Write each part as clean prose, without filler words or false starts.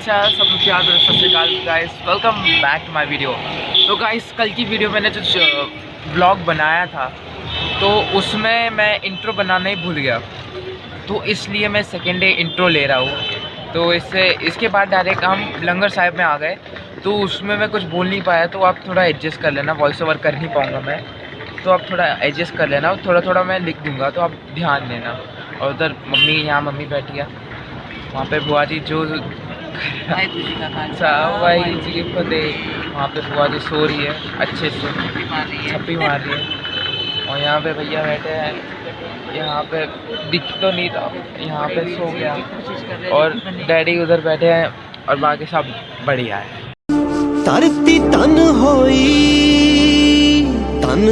नमस्कार सब प्यार सत श्रीकाल guys, welcome back to my video. तो गाइस कल की वीडियो मैंने जो व्लॉग बनाया था तो उसमें मैं इंट्रो बनाना ही भूल गया, तो इसलिए मैं सेकेंड डे इंट्रो ले रहा हूँ। तो इसके बाद डायरेक्ट हम लंगर साहिब में आ गए, तो उसमें मैं कुछ बोल नहीं पाया, तो आप थोड़ा एडजस्ट कर लेना। वॉइस ओवर कर नहीं पाऊँगा मैं, तो आप थोड़ा एडजस्ट कर लेना। थोड़ा थोड़ा मैं लिख दूँगा, तो आप ध्यान देना। और उधर यहाँ मम्मी बैठी है, वहाँ पे बुआ जी जो वाहिगुरू जी की फतेह, वहाँ पे बुआ जी सो रही है अच्छे से, छप्पी मार रही है। और यहाँ पे भैया बैठे हैं, यहाँ पे दिख तो नहीं रहा, यहाँ पे सो गया। और डैडी उधर बैठे हैं और बाकी सब बढ़िया है। धरती तन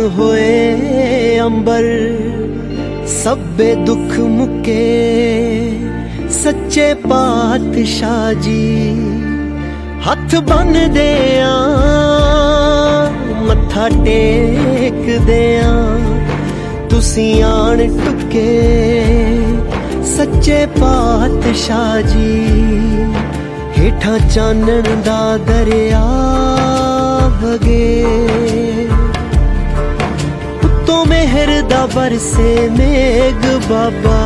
होए अंबर, सब्बे दुख मुके सच्चे पातशाह जी। हथ बन दिया मत्था टेक दिया, तुसी आन टुके सच्चे पातशाह जी। हेठा चानन दा दरिया वगे, उत्तों मेहर दा बरसे मेघ बाबा।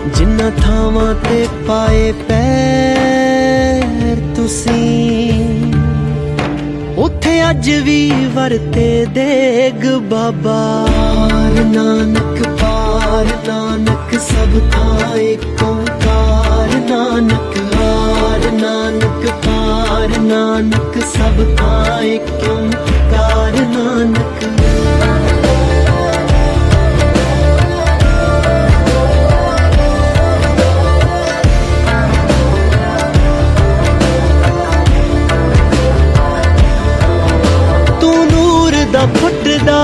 जिन्ना थावां ते पाए पैर तुसी, उथे अज भी वरते देग बाबा। पार नानक सब था एक ओंकार नानक, हार नानक पार नानक सब था एक ओंकार नानक। फुटदा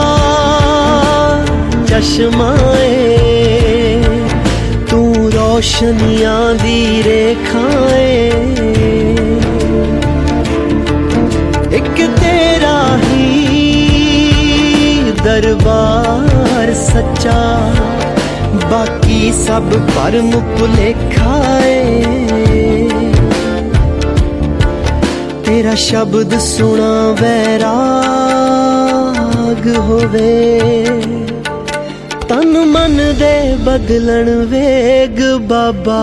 चश्माए, तू रोशनियां दी रेखाए, एक तेरा ही दरबार सच्चा, बाकी सब भरम भुलेखाए। तेरा शब्द सुना वैराग होवे, तन मन दे बदलन वेग बाबा।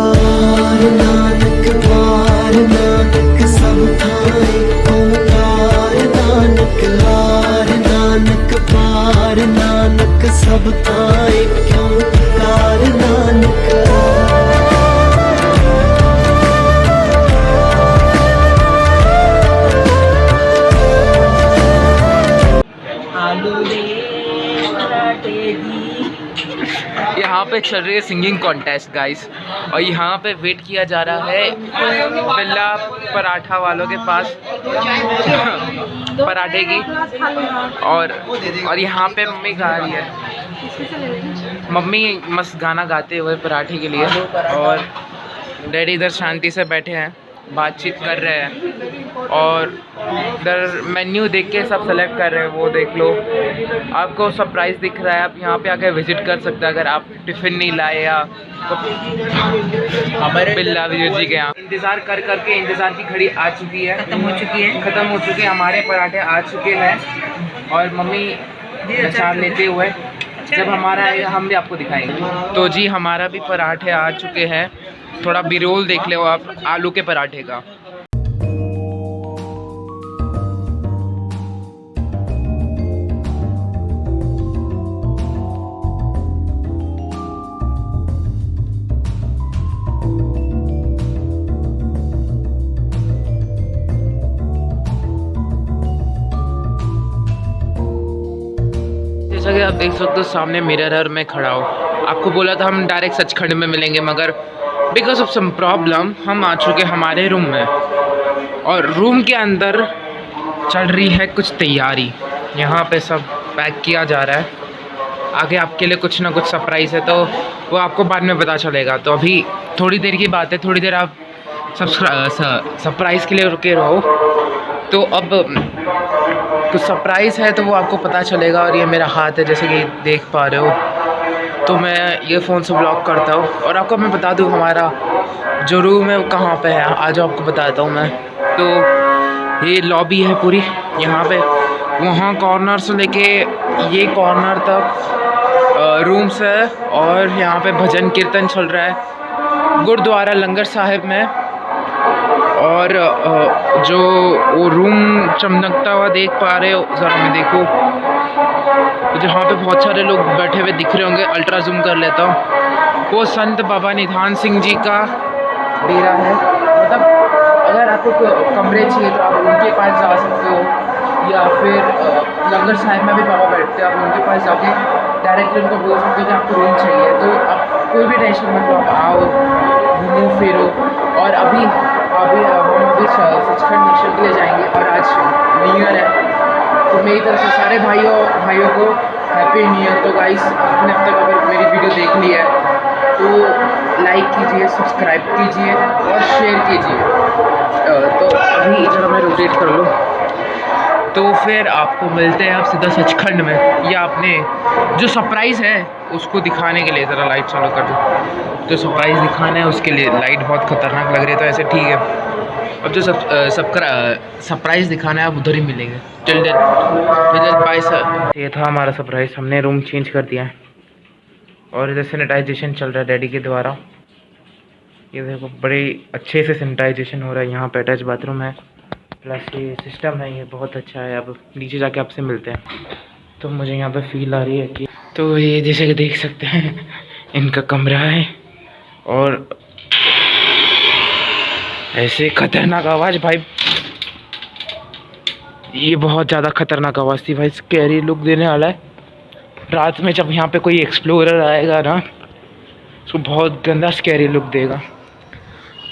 पार नानक सब थाए ओंकार नानक, हार नानक पार नानक सब थाए ओंकार नानक। यहाँ पे चल रही है सिंगिंग कॉन्टेस्ट गाइस, और यहाँ पे वेट किया जा रहा है बिल्ला पराठा वालों के पास पराठे की। और यहाँ पे मम्मी गा रही है, मम्मी मस्त गाना गाते हुए पराठे के लिए। और डैडी इधर शांति से बैठे हैं, बातचीत कर रहे हैं। और इधर मेन्यू देख के सब सेलेक्ट कर रहे हैं, वो देख लो, आपको सरप्राइज दिख रहा है। आप यहाँ पे आके विजिट कर सकते हैं अगर आप टिफ़िन नहीं लाए या तो हमारे बिल्ला विजय जी के यहाँ। इंतज़ार कर करके इंतज़ार की घड़ी आ चुकी है, ख़त्म हो चुकी है। हमारे पराठे आ चुके हैं और मम्मी अचार लेते हुए, जब हमारा आएगा हम भी आपको दिखाएंगे। तो जी हमारा भी पराठे आ चुके हैं, थोड़ा बिरोल देख लो आप आलू के पराठे का। जैसा कि आप देख सकते हो सामने मिरर में खड़ा हो। आपको बोला था हम डायरेक्ट सचखंड में मिलेंगे, मगर बिकॉज ऑफ सम प्रॉब्लम हम आ चुके हमारे रूम में। और रूम के अंदर चल रही है कुछ तैयारी, यहाँ पे सब पैक किया जा रहा है। आगे आपके लिए कुछ ना कुछ सरप्राइज़ है, तो वो आपको बाद में पता चलेगा। तो अभी थोड़ी देर की बात है, थोड़ी देर आप सरप्राइज़ के लिए रुके रहो। तो अब कुछ सरप्राइज़ है तो वो आपको पता चलेगा। और ये मेरा हाथ है जैसे कि देख पा रहे हो, तो मैं ये फ़ोन से ब्लॉक करता हूँ। और आपको मैं बता दूँ, हमारा जो रूम है वो कहाँ पे है आज आपको बताता हूँ मैं। तो ये लॉबी है पूरी, यहाँ पे वहाँ कॉर्नर से लेके ये कॉर्नर तक रूम्स है, और यहाँ पे भजन कीर्तन चल रहा है गुरुद्वारा लंगर साहिब में। और जो वो रूम चमकता हुआ देख पा रहे हो, ज़रा मैं देखो, जहाँ पे बहुत सारे लोग बैठे हुए दिख रहे होंगे, अल्ट्रा जूम कर लेता हूँ, वो संत बाबा निधान सिंह जी का डेरा है। मतलब अगर आपको कमरे चाहिए तो आप उनके पास जा सकते हो, या फिर लंगर साहिब में भी बाबा बैठते हैं, आप उनके पास जाके डायरेक्टली उनको बोल सकते हो कि आपको रूम चाहिए। तो आप कोई भी टेंशन मत लो, आप आओ, घूमो फिरो। और अभी हम सचखंड दर्शन के लिए जाएंगे, और आज न्यू ईयर है, तो मेरी तरफ से सारे भाइयों को हैप्पी न्यू ईयर। तो गाइस, आपने अब तक अगर मेरी वीडियो देख ली है तो लाइक कीजिए, सब्सक्राइब कीजिए और शेयर कीजिए। तो अभी जरा मैं रोटेट कर लूँ, तो फिर आपको मिलते हैं आप सीधा सचखंड में। या आपने जो सरप्राइज़ है उसको दिखाने के लिए ज़रा लाइट चालू कर दो। जो सरप्राइज़ दिखाना है उसके लिए लाइट बहुत ख़तरनाक लग रही है, तो ऐसे ठीक है। अब जो सरप्राइज़ दिखाना है आप उधर ही मिलेंगे। Till bye sir. ये था हमारा सरप्राइज़। हमने रूम चेंज कर दिया है, और इधर सैनिटाइजेशन चल रहा है डैडी के द्वारा। ये देखो, बड़े अच्छे से सैनिटाइजेशन हो रहा है। यहाँ पे अटैच बाथरूम है, प्लस ये सिस्टम है, ये बहुत अच्छा है। अब नीचे जाके आपसे मिलते हैं। तो मुझे यहाँ पे फील आ रही है कि, तो ये जैसे कि देख सकते हैं इनका कमरा है, और ऐसे खतरनाक आवाज़ भाई, ये बहुत ज़्यादा खतरनाक आवाज़ थी भाई, स्कैरी लुक देने वाला है। रात में जब यहाँ पे कोई एक्सप्लोरर आएगा ना, उसको बहुत गंदा स्कैरी लुक देगा।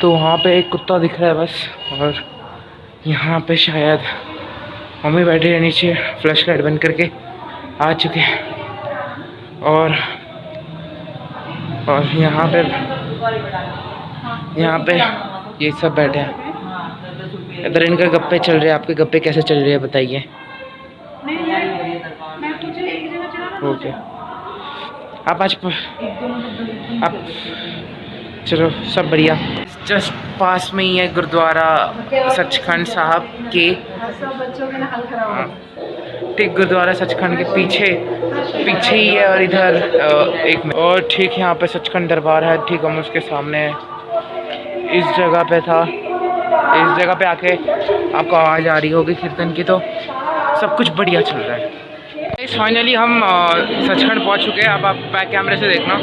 तो वहाँ पे एक कुत्ता दिख रहा है बस, और यहाँ पे शायद मम्मी बैठे हैं नीचे, फ्लैश लाइट बंद करके आ चुके हैं। और यहाँ पे ये सब बैठे हैं। इधर इनके गप्पे चल रहे हैं। आपके गप्पे कैसे चल रहे हैं बताइए। ओके, आप चलो, सब बढ़िया। जस्ट पास में ही है गुरुद्वारा सचखंड साहब के, ठीक गुरुद्वारा सचखंड के पीछे ही है। और इधर और ठीक यहाँ पे सचखंड दरबार है, ठीक हम उसके सामने इस जगह पे था। इस जगह पे आके आपको आवाज़ आ रही होगी कीर्तन की। तो सब कुछ बढ़िया चल रहा है। फाइनली हम सचखंड पहुंच चुके हैं। अब आप बैक कैमरे से देखना,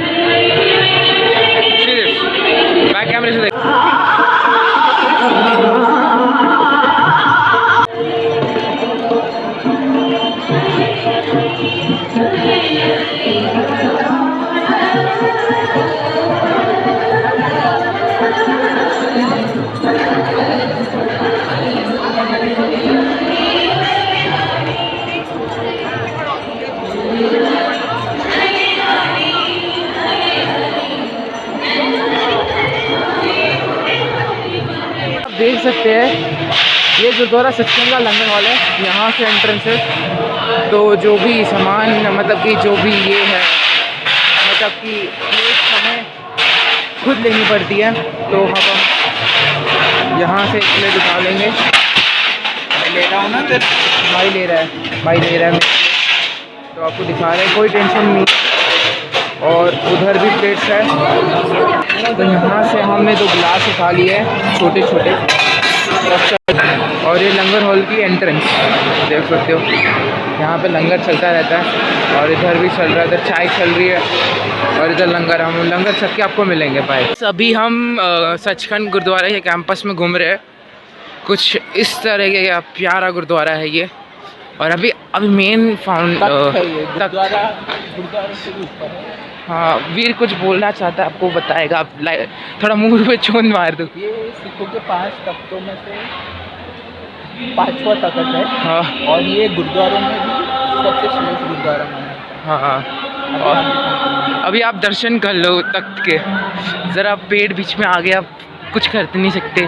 बैक कैमरे से देखना। देख सकते हैं ये गुरुद्वारा सचखंड का लंगर हॉल है, यहाँ से एंट्रेंस है। तो जो भी सामान, मतलब कि जो भी ये है, मतलब कि प्लेट हमें खुद लेनी पड़ती है। तो हम यहाँ से एक प्लेट उठा लेंगे। मैं ले रहा हूँ ना, फिर भाई ले रहा है तो आपको दिखा रहे हैं, कोई टेंशन नहीं। और उधर भी प्लेट्स है। तो यहाँ से हमने 2 गिलास उठा लिए हैं, छोटे छोटे। और ये लंगर हॉल की एंट्रेंस देख सकते हो, यहाँ पे लंगर चलता रहता है। और इधर भी चल रहा है, इधर चाय चल रही है, और इधर लंगर। हम लंगर छक के आपको मिलेंगे भाई। अभी हम सचखंड गुरुद्वारा के कैंपस में घूम रहे हैं। कुछ इस तरह का प्यारा गुरुद्वारा है ये। और अभी मेन गुरुद्वारा से ऊपर है। हाँ, वीर कुछ बोलना चाहता है, आपको बताएगा। आप थोड़ा मुंह पे चोन मार दो। ये सिखों के 5 तख्तों में से 5वां तख्त है। हाँ, और ये गुरुद्वारों में भी सबसे श्रेष्ठ गुरुद्वारा माना। हाँ, और अभी आप दर्शन कर लो तख्त के। ज़रा पेट बीच में आ गया, आप कुछ कर नहीं सकते,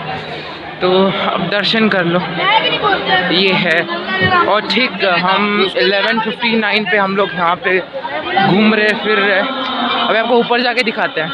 तो अब दर्शन कर लो। ये है। और ठीक हम 11:59 पे हम लोग यहाँ पे घूम रहे फिर रहे। अभी आपको ऊपर जाके दिखाते हैं।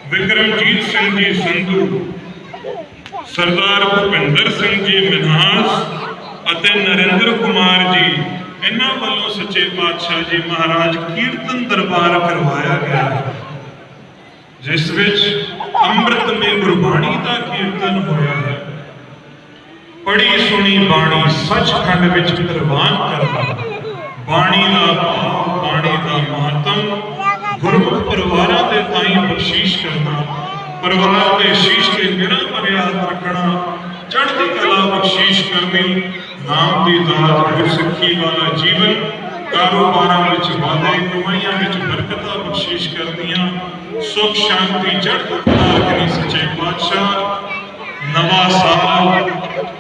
ਵਿਕਰਮਜੀਤ ਸਿੰਘ ਜੀ ਸੰਧੂ, ਸਰਦਾਰ ਭੁਪਿੰਦਰ ਸਿੰਘ ਜੀ ਮਿਨਹਾਸ ਅਤੇ ਨਰਿੰਦਰ ਕੁਮਾਰ ਜੀ, ਇਹਨਾਂ ਵੱਲੋਂ ਸੱਚੇ ਪਾਤਸ਼ਾਹ ਜੀ ਮਹਾਰਾਜ ਕੀਰਤਨ ਦਰਬਾਰ ਕਰਵਾਇਆ ਗਿਆ ਹੈ, ਜਿਸ ਵਿੱਚ ਅੰਮ੍ਰਿਤਮਈ ਗੁਰਬਾਣੀ ਦਾ ਕੀਰਤਨ ਹੋਇਆ ਹੈ। ਪੜ੍ਹੀ ਸੁਣੀ ਬਾਣੀ ਸੱਚਖੰਡ ਵਿੱਚ ਪ੍ਰਵਾਨ ਕਰਨਾ, ਬਾਣੀ ਦਾ ਭਾਵ, ਬਾਣੀ ਦਾ ਮਹੱਤਮ ਗੁਰਮੁਖ ਪਰਿਵਾਰਾਂ ਦੇ ਤਾਈਂ ਬਖਸ਼ੀਸ਼ ਕਰਨਾ, ਪਰਿਵਾਰ ਦੇ ਸ਼ੀਸ਼ ਤੇ ਨਿਹਰਾ ਭਰਿਆ ਰੱਖਣਾ, ਚੜ੍ਹਦੀ ਕਲਾ ਬਖਸ਼ੀਸ਼ ਕਰਨੀ, ਨਾਮ ਦੀ ਦਾਤ, ਗੁਰਸਿੱਖੀ ਵਾਲਾ ਜੀਵਨ, ਕਾਰੋਬਾਰਾਂ ਵਿੱਚ ਵਾਧੇ, ਕਮਾਈਆਂ ਵਿੱਚ ਬਰਕਤਾਂ ਬਖਸ਼ੀਸ਼ ਕਰਨੀਆਂ, ਸੁਖ ਸ਼ਾਂਤੀ ਚੜ੍ਹਦੀ ਕਲਾ ਰੱਖਣੀ। ਸੱਚੇ ਪਾਤਸ਼ਾਹ ਨਵਾਂ ਸਾਲ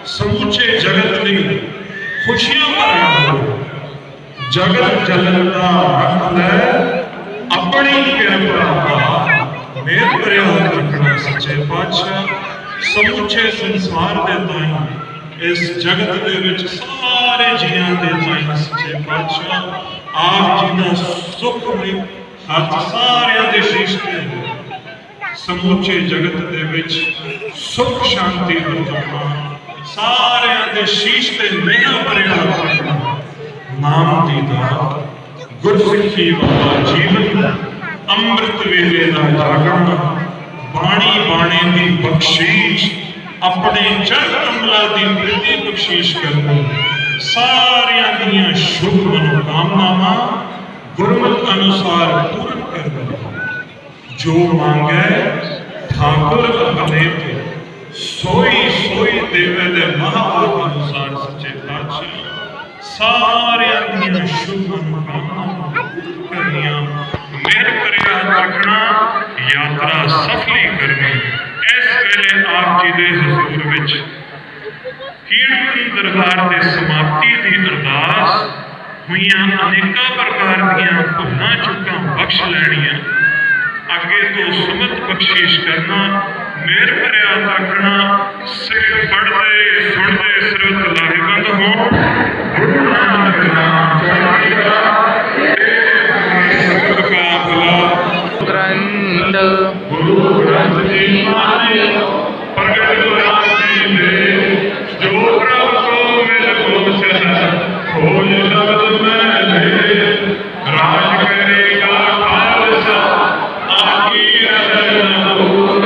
ਸਮੁੱਚੇ ਜਗਤ ਲਈ ਖੁਸ਼ੀਆਂ ਭਰਿਆ ਹੋਵੇ, ਜਗਤ ਜਲਨ ਦਾ ਰੱਖ ਲੈ ਆਪਣੀ ਕਿਰਪਾ ਦਾ ਮੇਰ ਭਰਿਆ ਰੱਖਣਾ। ਸੱਚੇ ਪਾਤਸ਼ਾਹ ਸਮੁੱਚੇ ਸੰਸਾਰ ਦੇ ਤਾਈਂ, ਇਸ ਜਗਤ ਦੇ ਵਿੱਚ ਸਾਰੇ ਜੀਆਂ ਦੇ ਤਾਈਂ ਸੱਚੇ ਪਾਤਸ਼ਾਹ ਆਪ ਜੀ ਦਾ ਸੁਖਮਈ ਹੱਥ ਸਾਰਿਆਂ ਦੇ ਸ਼ੀਸ਼ ਤੇ, ਸਮੁੱਚੇ ਜਗਤ ਦੇ ਵਿੱਚ ਸੁਖ ਸ਼ਾਂਤੀ ਵਰਤਾਉਣਾ, ਸਾਰਿਆਂ ਦੇ ਸ਼ੀਸ਼ ਤੇ ਮਿਹਰ ਭਰਿਆ ਰੱਖਣਾ, ਨਾਮ ਦੀ ਦਾਤ, ਗੁਰਸਿੱਖੀ ਵਾਲਾ ਜੀਵਨ, ਅੰਮ੍ਰਿਤ ਵੇਲੇ ਦਾ ਜਾਗਣਾ, ਬਾਣੀ ਬਾਣੇ ਦੀ ਬਖਸ਼ੀਸ਼, ਆਪਣੇ ਚਰਨ ਕਮਲਾਂ ਦੀ ਪ੍ਰੀਤੀ ਬਖਸ਼ੀਸ਼ ਕਰਨੀ, ਸਾਰਿਆਂ ਦੀਆਂ ਸ਼ੁਭ ਮਨੋਕਾਮਨਾਵਾਂ ਗੁਰਮਤਿ ਅਨੁਸਾਰ ਪੂਰਨ ਕਰਨੀ। ਜੋ ਮੰਗੈ ਠਾਕੁਰ ਆਪਣੇ ਤੇ, ਸੋਈ ਸੋਈ ਦੇਵੇ ਦੇ ਮਹਾਵਾਕ ਅਨੁਸਾਰ ਸੱਚੇ ਪਾਤਸ਼ਾਹ ਸਾਰਿਆਂ ਦੀਆਂ ਸ਼ੁਭ ਮਨੋਕਾਮਨਾਵਾਂ ਕਰਨੀਆਂ, ਮਿਹਰ ਭਰਿਆ ਰੱਖਣਾ, ਯਾਤਰਾ ਸਫਲੀ ਕਰਨੀ। ਇਸ ਵੇਲੇ ਆਪ ਜੀ ਦੇ ਹਜ਼ੂਰ ਵਿੱਚ ਕੀਰਤਨ ਦਰਬਾਰ ਦੇ ਸਮਾਪਤੀ ਦੀ ਅਰਦਾਸ ਹੋਈਆਂ, ਅਨੇਕਾਂ ਪ੍ਰਕਾਰ ਦੀਆਂ ਭੁੱਲਾਂ ਚੁੱਕਾਂ ਬਖਸ਼ ਲੈਣੀਆਂ, ਅੱਗੇ ਤੋਂ ਸੁਮਤ ਬਖਸ਼ੀਸ਼ ਕਰਨਾ, ਮਿਹਰ ਭਰਿਆ ਰੱਖਣਾ, ਸਿਰ ਪੜ੍ਹਦੇ ਸੁਣਦੇ ਸਰਬਤ ਲਾਹੇਵੰਦ ਹੋਣ। ਗੁਰੂ ਨਾਨਕ ਨਾਮ ਚੜ੍ਹਦੀ ਕਲਾ, ਸਤਿਗੁਰ ਕਾ ਭਲਾ ग्रंथ गुरु ग्रंथ जी मानियो, प्रगट गुराती में जो प्रभु को मिल कोश है, खोज शब्द में ले, राज करेगा खालसा, आकी रचना दूर,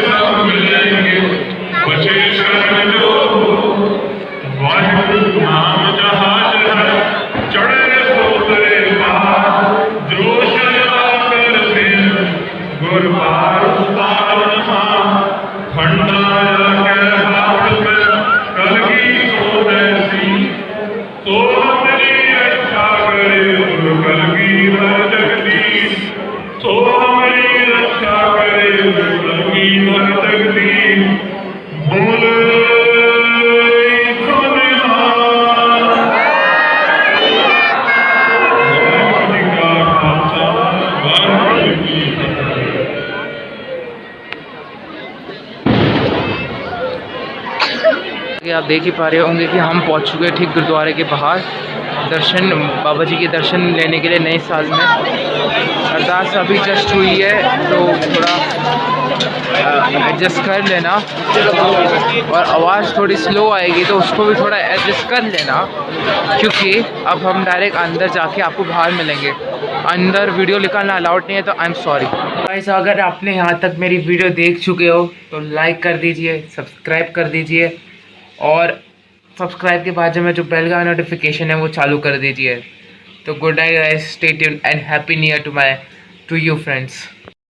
सब मिलेंगे बचे शरण जो, वाहिगुरु नाम जहाज है, चढ़े सोतरे बाहर, जोश गुर पार उतारन खंडाया के हाथ में कलगी सो ऐसी, तो मेरी रक्षा करे गुरु कलगी रह जगदीश, तो मेरी रक्षा करे गुरु कलगी रह जगदीश। बोल आप देख ही पा रहे होंगे कि हम पहुंच चुके हैं ठीक गुरुद्वारे के बाहर, दर्शन बाबा जी के दर्शन लेने के लिए नए साल में। अरदास अभी जस्ट हुई है तो थोड़ा एडजस्ट कर लेना, और आवाज़ थोड़ी स्लो आएगी तो उसको भी थोड़ा एडजस्ट कर लेना, क्योंकि अब हम डायरेक्ट अंदर जाके आपको बाहर मिलेंगे। अंदर वीडियो निकालना अलाउड नहीं है, तो आई एम सॉरी गाइस। अगर आपने यहाँ तक मेरी वीडियो देख चुके हो तो लाइक कर दीजिए, सब्सक्राइब कर दीजिए, और सब्सक्राइब के बाद जो बेल का नोटिफिकेशन है वो चालू कर दीजिए। तो good night guys, stay tuned and happy new year to you friends.